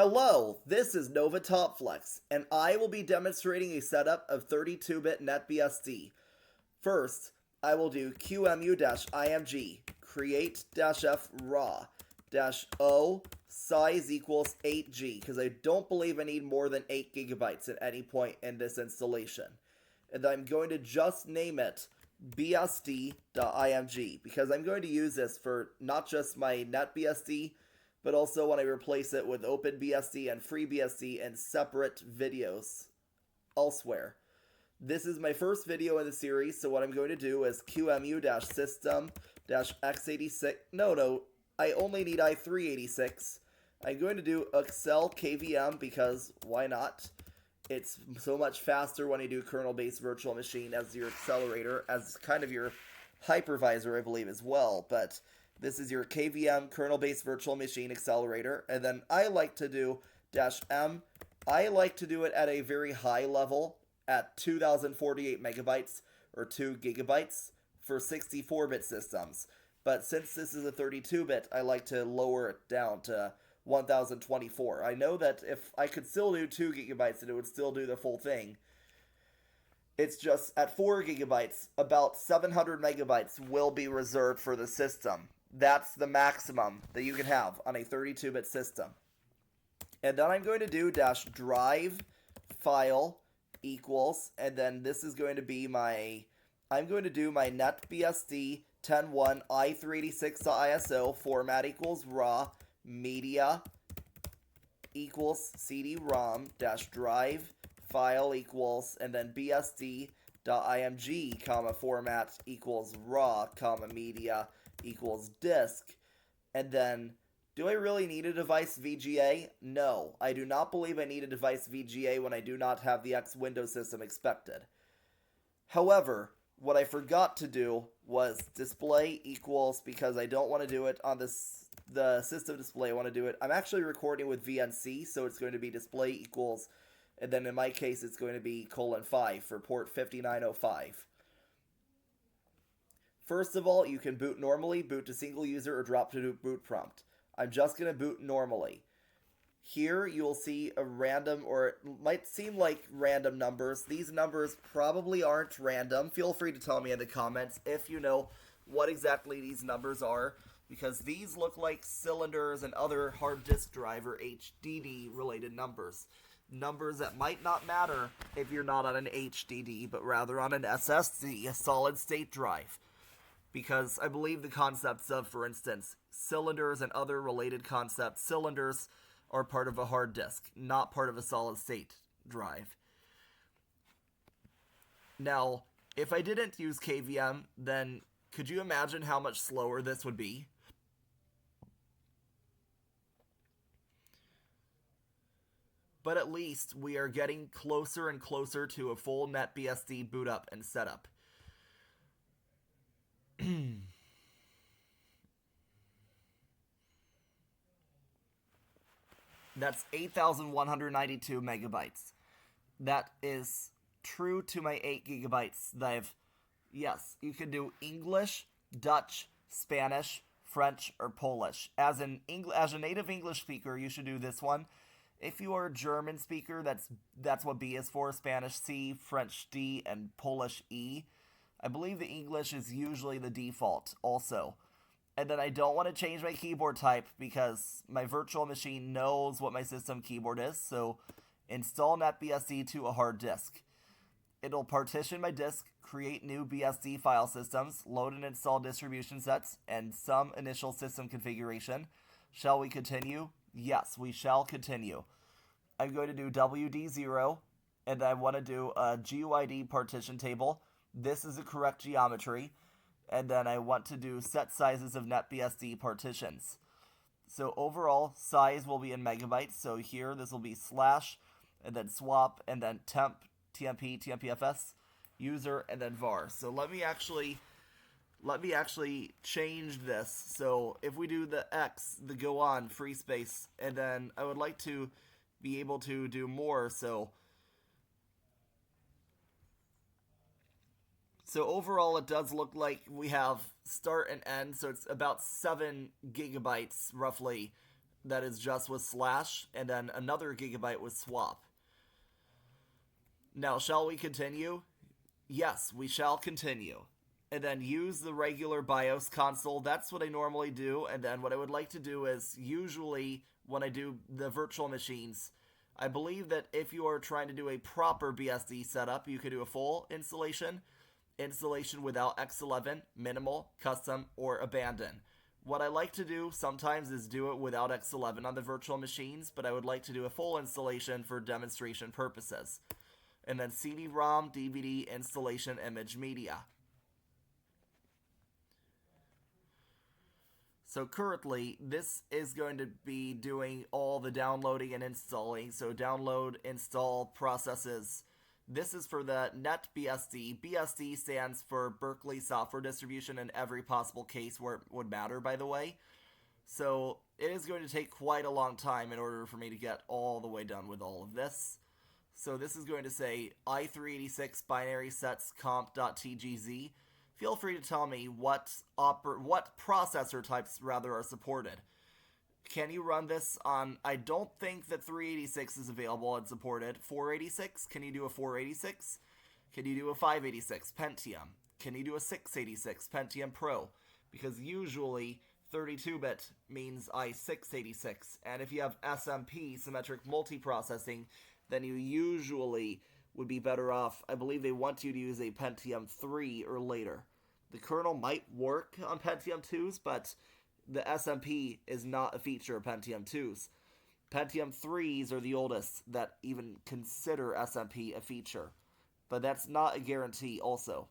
Hello, this is Nova TopFlex, and I will be demonstrating a setup of 32-bit NetBSD. First, I will do QEMU-IMG, create-f raw-o, size equals 8G, because I don't believe I need more than 8 gigabytes at any point in this installation. And I'm going to just name it bsd.img, because I'm going to use this for not just my NetBSD, but also when I replace it with OpenBSD and FreeBSD and separate videos elsewhere. This is my first video in the series, so what I'm going to do is QEMU-system-x86. No, I only need i386. I'm going to do Excel KVM because why not? It's so much faster when you do kernel-based virtual machine as your accelerator, as kind of your hypervisor, I believe, as well. But this is your KVM kernel-based virtual machine accelerator. And then I like to do -m. I like to do it at a very high level at 2048 megabytes or 2 gigabytes for 64-bit systems. But since this is a 32-bit, I like to lower it down to 1024. I know that if I could still do 2 gigabytes and it would still do the full thing. It's just at 4 gigabytes, about 700 megabytes will be reserved for the system. That's the maximum that you can have on a 32-bit system. And then I'm going to do -drive file equals, and then this is going to be I'm going to do my NetBSD 10.1 i386.iso format equals raw media equals CD-ROM -drive file equals, and then bsd.img comma format equals raw comma media equals disk. And then, do I really need a device VGA? No, I do not believe I need a device VGA when I do not have the X Windows system expected. However, what I forgot to do was display equals, because I don't want to do it on the system display. I want to do it. I'm actually recording with VNC, so it's going to be display equals, and then in my case it's going to be :5 for port 5905. First of all, you can boot normally, boot to single user, or drop to boot prompt. I'm just going to boot normally. Here you will see a random, or it might seem like random numbers. These numbers probably aren't random. Feel free to tell me in the comments if you know what exactly these numbers are, because these look like cylinders and other hard disk drive or HDD related numbers. Numbers that might not matter if you're not on an HDD, but rather on an SSD, a solid state drive. Because I believe the concepts of, for instance, cylinders and other related concepts, cylinders are part of a hard disk, not part of a solid state drive. Now, if I didn't use KVM, then could you imagine how much slower this would be? But at least we are getting closer and closer to a full NetBSD boot up and setup. That's 8,192 megabytes. That is true to my 8 gigabytes that yes, you can do English, Dutch, Spanish, French, or Polish. As a native English speaker, you should do this one. If you are a German speaker, that's what B is for: Spanish C, French D, and Polish E. I believe the English is usually the default also. And then I don't want to change my keyboard type because my virtual machine knows what my system keyboard is. So install NetBSD to a hard disk. It'll partition my disk, create new BSD file systems, load and install distribution sets, and some initial system configuration. Shall we continue? Yes, we shall continue. I'm going to do WD0, and I want to do a GUID partition table. This is the correct geometry. And then I want to do set sizes of NetBSD partitions. So overall, size will be in megabytes. So here, this will be slash, and then swap, and then temp, TMP, TMPFS, user, and then var. So let me actually change this. So if we do the X, the go on, free space, and then I would like to be able to do more. So overall, it does look like we have start and end, so it's about 7 gigabytes, roughly, that is just with slash, and then another gigabyte with swap. Now, shall we continue? Yes, we shall continue. And then use the regular BIOS console. That's what I normally do. And then what I would like to do is, usually when I do the virtual machines, I believe that if you are trying to do a proper BSD setup, you could do a full installation without X11, minimal, custom, or abandon. What I like to do sometimes is do it without X11 on the virtual machines, but I would like to do a full installation for demonstration purposes. And then CD-ROM, DVD, installation, image, media. So currently, this is going to be doing all the downloading and installing. So download, install processes. This is for the NetBSD. BSD stands for Berkeley Software Distribution in every possible case where it would matter, by the way. So it is going to take quite a long time in order for me to get all the way done with all of this. So this is going to say i386 binary sets comp.tgz. Feel free to tell me what processor types rather are supported. Can you run this on, I don't think that 386 is available and supported. 486, can you do a 486? Can you do a 586 Pentium? Can you do a 686 Pentium Pro? Because usually 32-bit means i686, and if you have SMP, symmetric multiprocessing, then you usually would be better off. I believe they want you to use a Pentium 3 or later. The kernel might work on Pentium 2s, but the SMP is not a feature of Pentium 2s. Pentium 3s are the oldest that even consider SMP a feature, but that's not a guarantee also.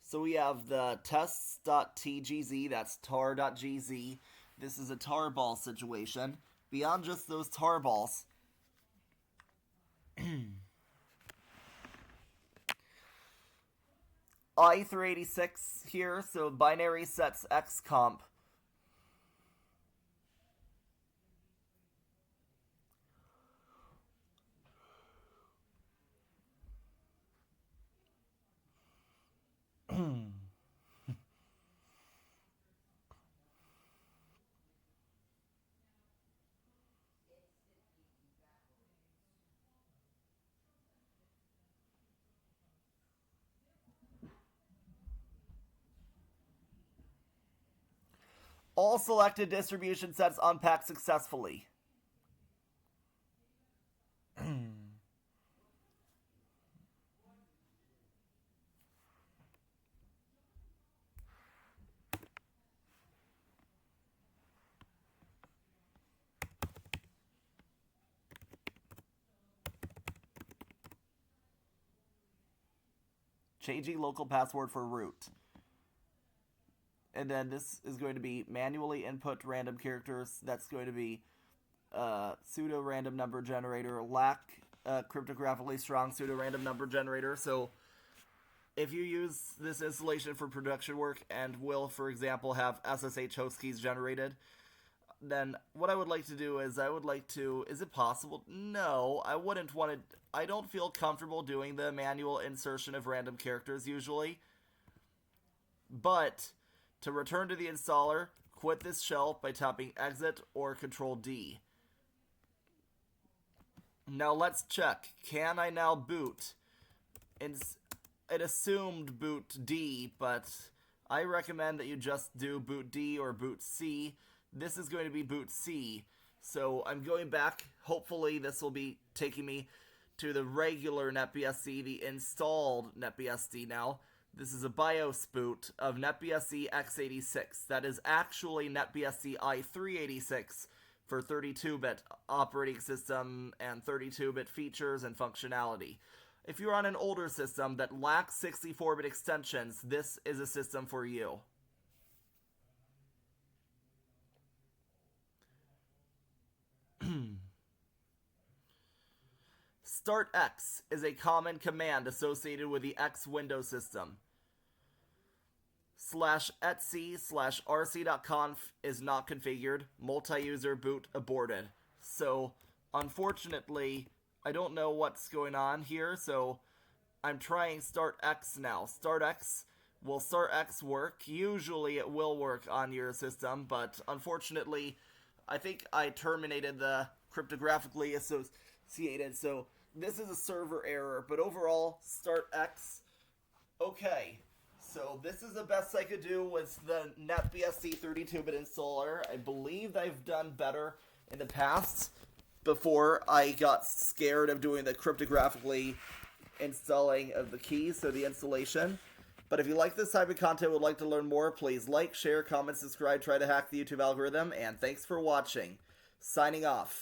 So we have the tests.tgz, that's tar.gz. This is a tarball situation. Beyond just those tarballs, i386 here, so binary sets xcomp. All selected distribution sets unpacked successfully. Changing local password for root. And then this is going to be manually input random characters. That's going to be pseudo random number generator, lack cryptographically strong pseudo random number generator. So if you use this installation for production work and will, for example, have SSH host keys generated, then what I would like to do is is it possible? No, I wouldn't want to. I don't feel comfortable doing the manual insertion of random characters usually. But to return to the installer, quit this shell by tapping exit or Control D. Now let's check. Can I now boot? It assumed boot D, but I recommend that you just do boot D or boot C. This is going to be boot C. So I'm going back. Hopefully this will be taking me to the regular NetBSD, the installed NetBSD now. This is a BIOS boot of NetBSD x86. That is actually NetBSD i386 for 32-bit operating system and 32-bit features and functionality. If you're on an older system that lacks 64-bit extensions, this is a system for you. Start X is a common command associated with the X Windows system. /etc/rc.conf is not configured. Multi-user boot aborted. So, unfortunately, I don't know what's going on here, so I'm trying Start X now. Start X Will start X work? Usually it will work on your system, but unfortunately, I think I terminated the cryptographically associated, so this is a server error, but overall, start X. Okay, so this is the best I could do with the NetBSD 32-bit installer. I believe I've done better in the past before I got scared of doing the cryptographically installing of the keys, so the installation. But if you like this type of content and would like to learn more, please like, share, comment, subscribe, try to hack the YouTube algorithm, and thanks for watching. Signing off.